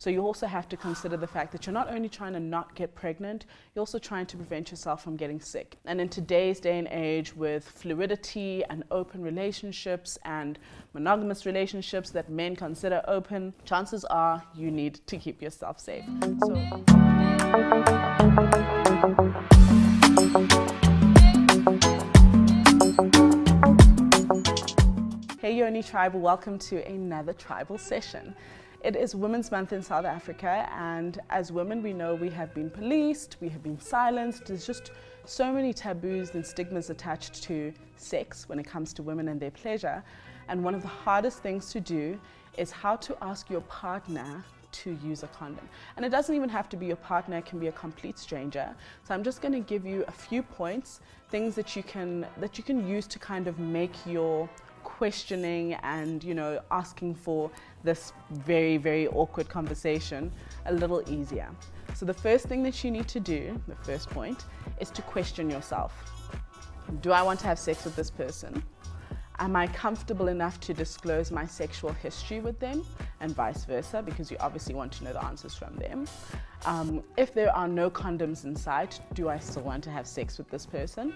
So you also have to consider the fact that you're not only trying to not get pregnant, you're also trying to prevent yourself from getting sick. And in today's day and age, with fluidity and open relationships and monogamous relationships that men consider open, chances are you need to keep yourself safe. Hey Yoni Tribe, welcome to another tribal session. It is Women's Month in South Africa, and as women we know we have been policed, we have been silenced. There's just so many taboos and stigmas attached to sex when it comes to women and their pleasure. And one of the hardest things to do is how to ask your partner to use a condom. And it doesn't even have to be your partner, it can be a complete stranger. So I'm just going to give you a few points, things that you can use to kind of make your questioning and, you know, asking for this very, very awkward conversation a little easier. So the first thing that you need to do, the first point, is to question yourself. Do I want to have sex with this person? Am I comfortable enough to disclose my sexual history with them, and vice versa, because you obviously want to know the answers from them. If there are no condoms in sight, do I still want to have sex with this person?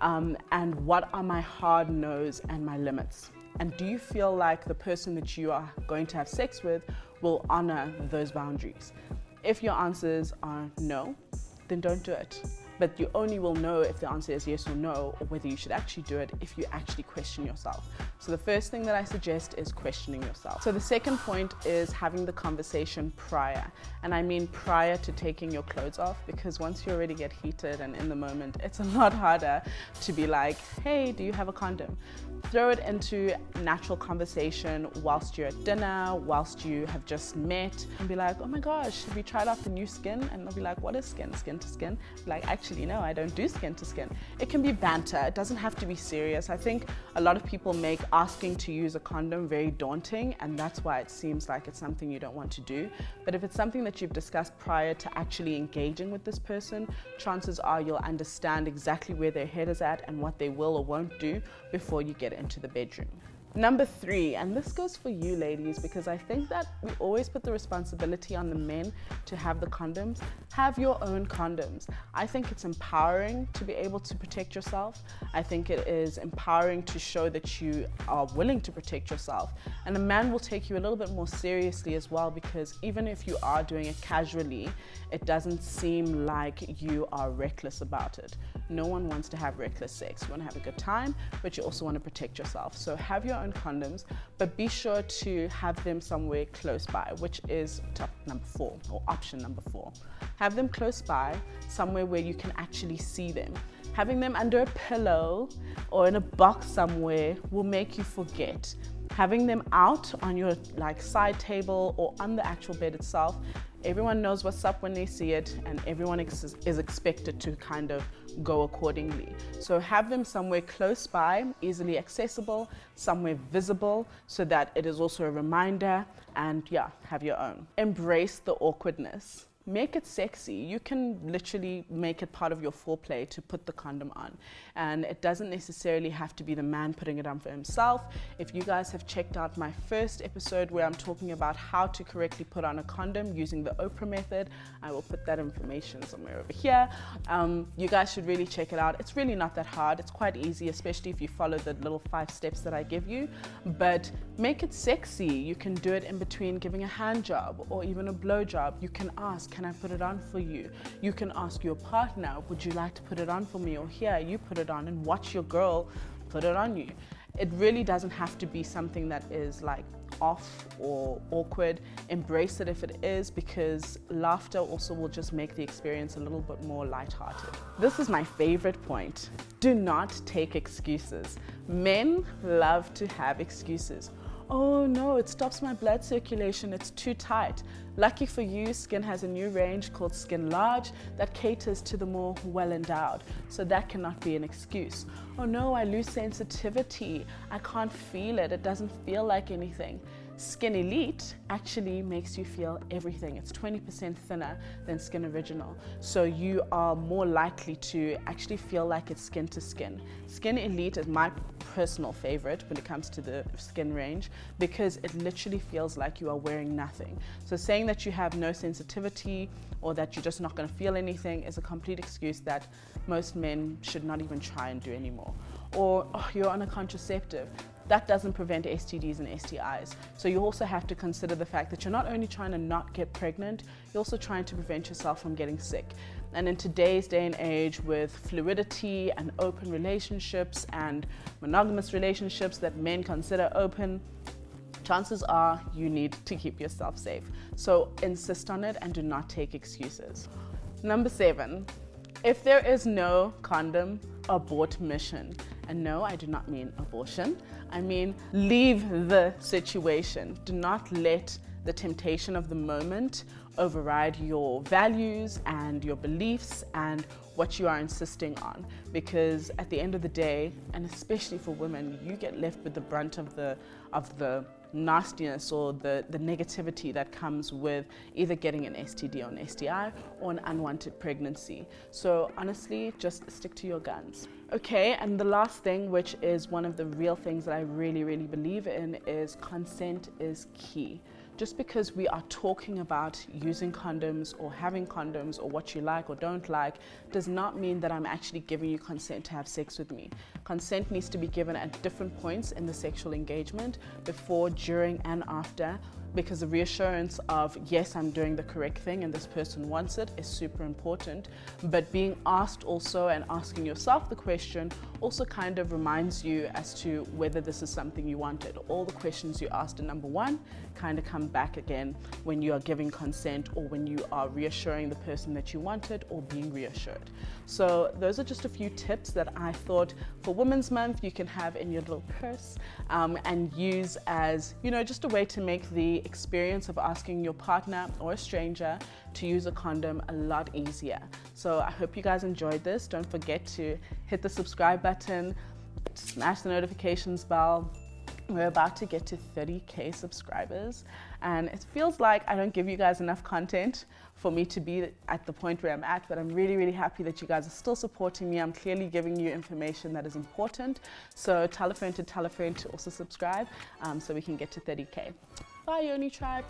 And what are my hard no's and my limits? And do you feel like the person that you are going to have sex with will honor those boundaries? If your answers are no, then don't do it. But you only will know if the answer is yes or no, or whether you should actually do it if you actually question yourself. So the first thing that I suggest is questioning yourself. So the second point is having the conversation prior. And I mean prior to taking your clothes off, because once you already get heated and in the moment, it's a lot harder to be like, hey, do you have a condom? Throw it into natural conversation whilst you're at dinner, whilst you have just met, and be like, oh my gosh, have you tried out the new SKYN? And they'll be like, what is SKYN? Skin to skin? Like, actually, no, I don't do skin to skin. It can be banter. It doesn't have to be serious. I think a lot of people make asking to use a condom very daunting, and that's why it seems like it's something you don't want to do. But if it's something that you've discussed prior to actually engaging with this person, chances are you'll understand exactly where their head is at and what they will or won't do before you get into the bedroom. Number 3, and this goes for you ladies, because I think that we always put the responsibility on the men to have the condoms. Have your own condoms. I think it's empowering to be able to protect yourself. I think it is empowering to show that you are willing to protect yourself. And a man will take you a little bit more seriously as well, because even if you are doing it casually, it doesn't seem like you are reckless about it. No one wants to have reckless sex. You want to have a good time, but you also want to protect yourself. So have your own condoms, but be sure to have them somewhere close by, which is number 4, or option number 4. Have them close by, somewhere where you can actually see them. Having them under a pillow or in a box somewhere will make you forget. Having them out on your side table or on the actual bed itself, everyone knows what's up when they see it, and everyone is expected to kind of go accordingly. So have them somewhere close by, easily accessible, somewhere visible, so that it is also a reminder, and yeah, have your own. Embrace the awkwardness. Make it sexy. You can literally make it part of your foreplay to put the condom on. And it doesn't necessarily have to be the man putting it on for himself. If you guys have checked out my first episode where I'm talking about how to correctly put on a condom using the Oprah method, I will put that information somewhere over here. You guys should really check it out. It's really not that hard. It's quite easy, especially if you follow the little 5 steps that I give you. But make it sexy. You can do it in between giving a hand job or even a blow job. You can ask, can I put it on for you? You can ask your partner, would you like to put it on for me? Or here, you put it on, and watch your girl put it on you. It really doesn't have to be something that is like off or awkward. Embrace it if it is, because laughter also will just make the experience a little bit more lighthearted. This is my favorite point. Do not take excuses. Men love to have excuses. Oh no, it stops my blood circulation, it's too tight. Lucky for you, SKYN has a new range called SKYN Large that caters to the more well-endowed, so that cannot be an excuse. Oh no, I lose sensitivity, I can't feel it, it doesn't feel like anything. SKYN Elite actually makes you feel everything. It's 20% thinner than SKYN Original. So you are more likely to actually feel like it's skin to skin. SKYN Elite is my personal favorite when it comes to the skin range because it literally feels like you are wearing nothing. So saying that you have no sensitivity or that you're just not going to feel anything is a complete excuse that most men should not even try and do anymore. Or, oh, you're on a contraceptive. That doesn't prevent STDs and STIs. So you also have to consider the fact that you're not only trying to not get pregnant, you're also trying to prevent yourself from getting sick. And in today's day and age with fluidity and open relationships and monogamous relationships that men consider open, chances are you need to keep yourself safe. So insist on it and do not take excuses. Number 7, if there is no condom, abort mission. And no, I do not mean abortion. I mean leave the situation. Do not let the temptation of the moment override your values and your beliefs and what you are insisting on. Because at the end of the day, and especially for women, you get left with the brunt of the nastiness or the negativity that comes with either getting an STD or an STI or an unwanted pregnancy. So honestly, just stick to your guns. Okay, and the last thing, which is one of the real things that I really believe in, is consent is key. Just because we are talking about using condoms or having condoms or what you like or don't like does not mean that I'm actually giving you consent to have sex with me. Consent needs to be given at different points in the sexual engagement, before, during, and after, because the reassurance of, yes, I'm doing the correct thing and this person wants it is super important. But being asked also and asking yourself the question also kind of reminds you as to whether this is something you wanted. All the questions you asked in number 1 kind of come back again when you are giving consent or when you are reassuring the person that you wanted or being reassured. So those are just a few tips that I thought for Women's Month you can have in your little purse and use as, you know, just a way to make the experience of asking your partner or a stranger to use a condom a lot easier. So I hope you guys enjoyed this. Don't forget to hit the subscribe button, smash the notifications bell. We're about to get to 30K subscribers, and it feels like I don't give you guys enough content for me to be at the point where I'm at, but I'm really happy that you guys are still supporting me. I'm clearly giving you information that is important. So tell a friend to also subscribe so we can get to 30K. Bye, Yoni tribe.